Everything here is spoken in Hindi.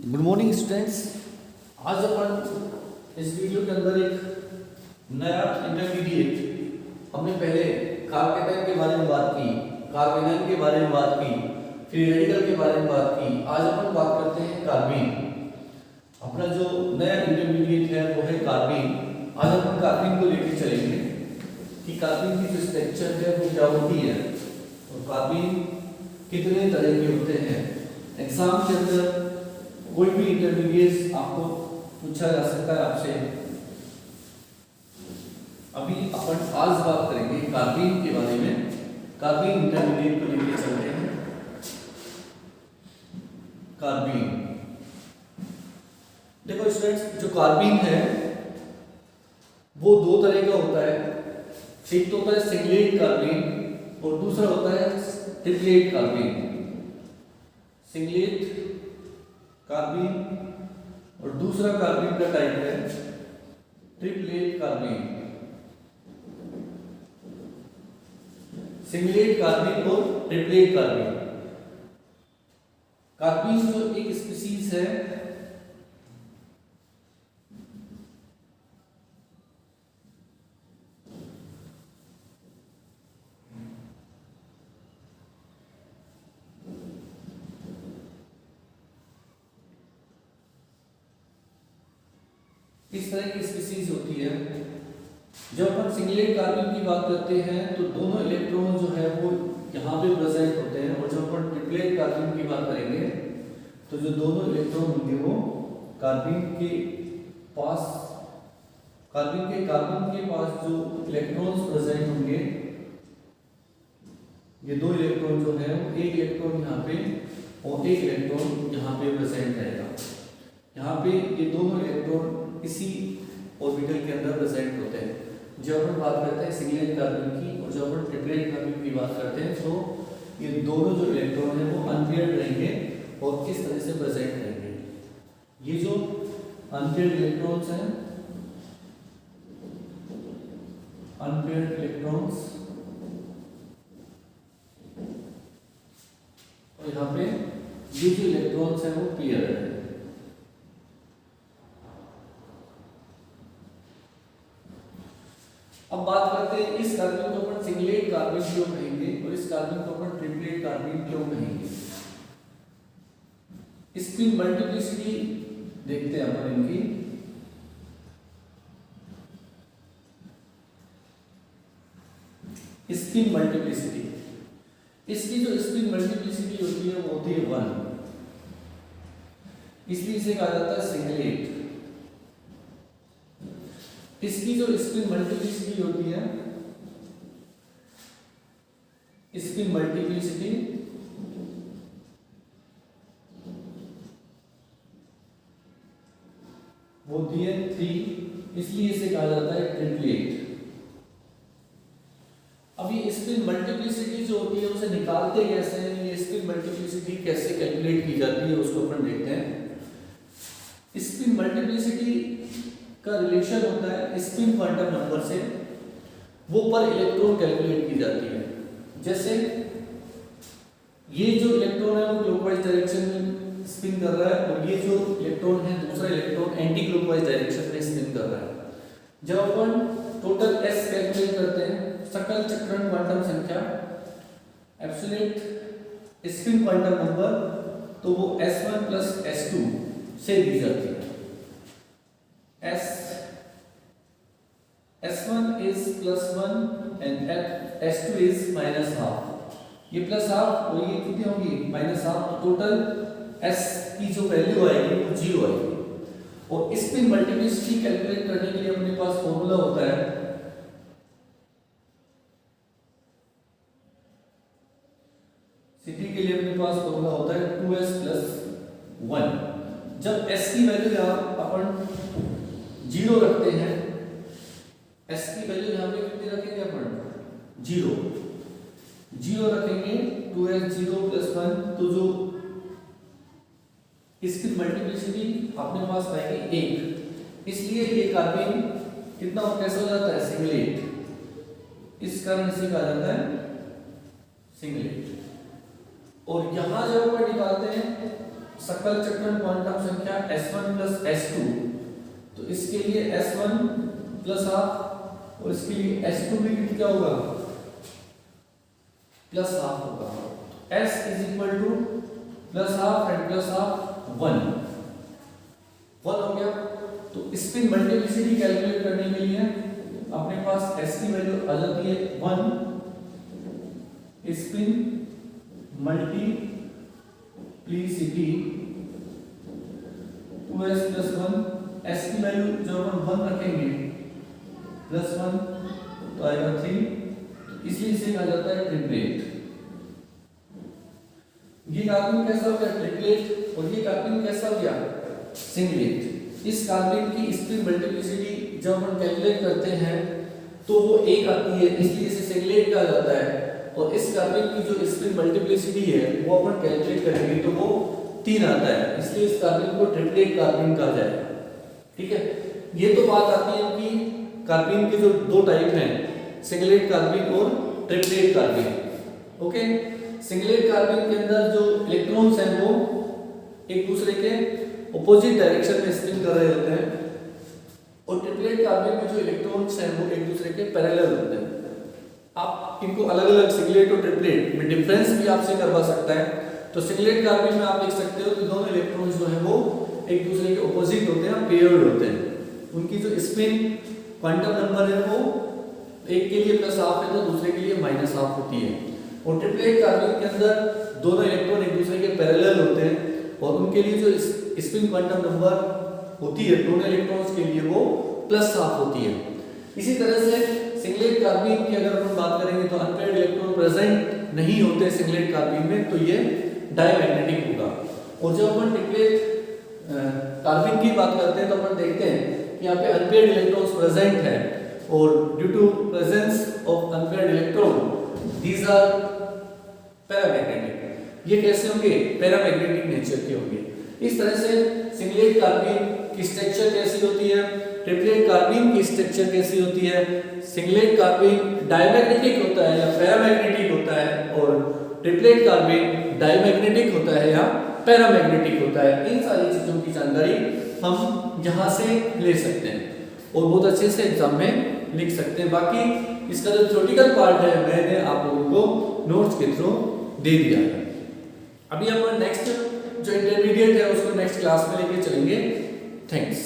Good morning students. आज अपन इस वीडियो के अंदर एक नया इंटरमीडिएट, हमने पहले कार्बेटाइप के बारे में बात की, कार्बेनाइन के बारे में बात की, फिर रेडिकल के बारे में बात की। आज अपन बात करते हैं कार्बीन। अपना जो नया इंटरमीडिएट है वो है कार्बीन। आज अपन कार्बीन को लेकर चलेंगे कि कार्बीन की जो स्ट्रक्चर है वो क्या होती है और कार्बीन कितने तरह के होते हैं। एग्जाम के अंदर कोई भी इंटरमीडिएट आपको पूछा जा सकता है आपसे। अभी अपन आज बात करेंगे कार्बीन के बारे में। कार्बीन इंटरमीडिएट को लेकर चलते हैं। कार्बीन, देखो स्टूडेंट्स, जो कार्बीन है वो दो तरह का होता है। एक तो होता है सिंगलेट कार्बीन और दूसरा होता है ट्रिपलेट कार्बीन। सिंगलेट कार्बीन और दूसरा कार्बीन का टाइप है ट्रिपलेट कार्बीन। सिंगलेट कार्बीन और ट्रिपलेट कार्बीन। कार्बीन जो एक स्पीशीज है इस तरह की स्पीशीज होती है। जब अपन सिंगलेट कार्बीन की बात करते हैं तो दोनों इलेक्ट्रॉन जो है वो यहाँ पे प्रेजेंट होते हैं, और जब अपन ट्रिपलेट कार्बीन की बात करेंगे तो जो दोनों इलेक्ट्रॉन होंगे वो कार्बन के पास जो इलेक्ट्रॉन्स प्रेजेंट होंगे, ये दो इलेक्ट्रॉन जो है वो एक इलेक्ट्रॉन यहाँ पे और एक इलेक्ट्रॉन यहाँ पे प्रेजेंट रहेगा। यहाँ पे ये दोनों इलेक्ट्रॉन इसी ऑर्बिटल के अंदर प्रेजेंट होते हैं। जब अपन बात करते हैं सिंगलेट कार्बन की और जब अपन ट्रिपलेट कार्बन की बात करते हैं तो ये दोनों जो इलेक्ट्रॉन है वो अनपेयर्ड रहेंगे और किस तरह से प्रेजेंट रहेंगे। ये जो अनपेयर्ड इलेक्ट्रॉन्स हैं, अनपेयर्ड इलेक्ट्रॉन्स, और यहाँ पे ये जो इलेक्ट्रॉन्स हैं वो पेयर्ड है। अब बात करते हैं इस कार्बन को अपन सिंगलेट कार्बन क्यों कहेंगे और इस कार्बन को अपन ट्रिपलेट कार्बन क्यों कहेंगे। स्पिन मल्टीप्लिसिटी देखते हैं अपन इनकी। स्पिन मल्टीप्लिसिटी, इसकी जो स्पिन मल्टीप्लिसिटी होती है वो होती है 1, इसलिए इसे कहा जाता है सिंगलेट। इसकी जो स्पिन मल्टीप्लिसिटी होती है, स्पिन मल्टीप्लिसिटी वो होती है 3, इसलिए इसे कहा जाता है ट्रिपलेट। अब ये स्पिन मल्टीप्लिसिटी जो होती है उसे निकालते कैसे हैं, ये स्पिन मल्टीप्लिसिटी कैसे कैलकुलेट की जाती है उसको अपन देखते हैं। स्पिन मल्टीप्लिसिटी का रिलेशन होता है स्पिन क्वांटम नंबर से, वो पर इलेक्ट्रॉन कैलकुलेट की जाती है। जैसे ये जो इलेक्ट्रॉन है वो क्लॉकवाइज डायरेक्शन में स्पिन कर रहा है और ये जो इलेक्ट्रॉन है दूसरा इलेक्ट्रॉन एंटी क्लॉकवाइज डायरेक्शन में स्पिन कर रहा है। जब अपन टोटल S कैलकुलेट करते हैं, सकल चक्रण क्वांटम संख्या, एब्सोल्यूट स्पिन क्वांटम नंबर, तो वो S1 प्लस S2 से दी जाती है। S1 is +1 and S2 is -½ ये +½ और ये कितनी होगी -½ तो टोटल S की जो वैल्यू आएगी वो 0 आएगी। और स्पिन मल्टीप्लिसिटी कैलकुलेट करने के लिए अपने पास फॉर्मूला होता है, सिटी के लिए अपने पास फॉर्मूला होता है 2S + 1। जब S की वैल्यू अपन 0 रखते हैं, S की वैल्यू यहाँ पे कितनी रखेंगे अपन 0 रखेंगे, 2S0 + 1, तो जो इसकी मल्टीप्लिसिटी अपने पास आएगी 1। इसलिए ये कार्बन कितना कैसे हो जाता है सिंगलेट, इस कारण इसे कहा जाता है सिंगलेट। और यहां जब अपन निकालते हैं सकल चक्रण क्वांटम संख्या S1 प्लस S2, तो इसके लिए S1 प्लस हाफ और इसके लिए S2 भी क्या होगा प्लस हाफ होगा। S is equal two plus half and plus half 1 हो गया। तो स्पिन मल्टीप्लिसिटी कैलकुलेट करने के लिए अपने पास S की वैल्यू आ जाती है 1, spin multiplicity 2s plus 1, S की वैल्यू जब हम 1 रखेंगे प्लस 1 तो आएगा 3, इसलिए इसे कहा जाता है ट्रिपलेट। ये कार्बन कैसा हो गया ट्रिपलेट और ये कार्बन कैसा हो गया सिंगलेट। इस कार्बन की स्पिन मल्टीप्लिसिटी जब हम कैलकुलेट करते हैं तो वो 1 आती है, इसलिए इसे सिंगलेट कहा जाता है। और इस कार्बन की जो स्पिन मल्टीप्लिसिटी है वो अपन कैलकुलेट करेंगे तो वो 3 आता है, इसलिए इस कार्बन को ट्रिपलेट कार्बन कहा जाएगा। ठीक है, ये तो बात आती है कि कार्बन के जो दो टाइप हैं, सिंगलेट कार्बन और triplet carbon. Okay, singlet carbon के अंदर जो इलेक्ट्रॉन्स हैं वो एक दूसरे के ऑपोजिट डायरेक्शन में स्पिन कर रहे होते हैं, और ट्रिपलेट कार्बन में जो इलेक्ट्रॉन्स हैं वो एक दूसरे के पैरेलल होते हैं। आप इनको अलग अलग सिंगलेट और ट्रिपलेट में डिफरेंस भी आपसे करवा सकता है। तो सिंगलेट कार्बन में आप देख सकते हो कि दोनों इलेक्ट्रॉन्स जो है वो एक दूसरे के ऑपोजिट होते हैं, पेयर्ड होते हैं। उनकी जो स्पिन क्वांटम नंबर है वो एक के लिए प्लस हाफ है तो दूसरे के लिए माइनस हाफ होती है। और ट्रिपलेट कार्बन के अंदर दोनों इलेक्ट्रॉन एक दूसरे के पैरेलल होते हैं और उनके लिए जो स्पिन क्वांटम नंबर होती है दोनों इलेक्ट्रॉन्स के लिए वो प्लस हाफ होती है। इसी तरह से सिंगलेट कार्बन की अगर हम बात करेंगे तो अनपेयर्ड इलेक्ट्रॉन प्रेजेंट नहीं होते सिंगलेट कार्बन में, तो ये डायमैग्नेटिक होगा। और जब अपन ट्रिपलेट कार्बन की बात करते हैं तो अपन देखते हैं कि यहाँ पे अनपेयर्ड इलेक्ट्रॉन्स प्रेजेंट है और due to presence of unpaired electron these are paramagnetic. ये कैसे होंगे? पैरामैग्नेटिक नेचर के होंगे। इस तरह से सिंगलेट कार्बन की स्ट्रक्चर कैसी होती है, ट्रिपलेट कार्बन की स्ट्रक्चर कैसी होती है। सिंगलेट कार्बन डायमैग्नेटिक होता है या पैरामैग्नेटिक होता है और ट्रिपलेट कार्बन डायमैग्नेटिक होता है या पैरामैग्नेटिक होता है। इन सारी चीजों की जानकारी हम यहाँ से ले सकते हैं और बहुत अच्छे से एग्जाम में लिख सकते हैं। बाकी इसका जो थ्योरेटिकल पार्ट है मैंने आप लोगों को नोट्स के थ्रू दे दिया है। अभी अपन नेक्स्ट जो इंटरमीडिएट है उसको नेक्स्ट क्लास में लेके चलेंगे। थैंक्स।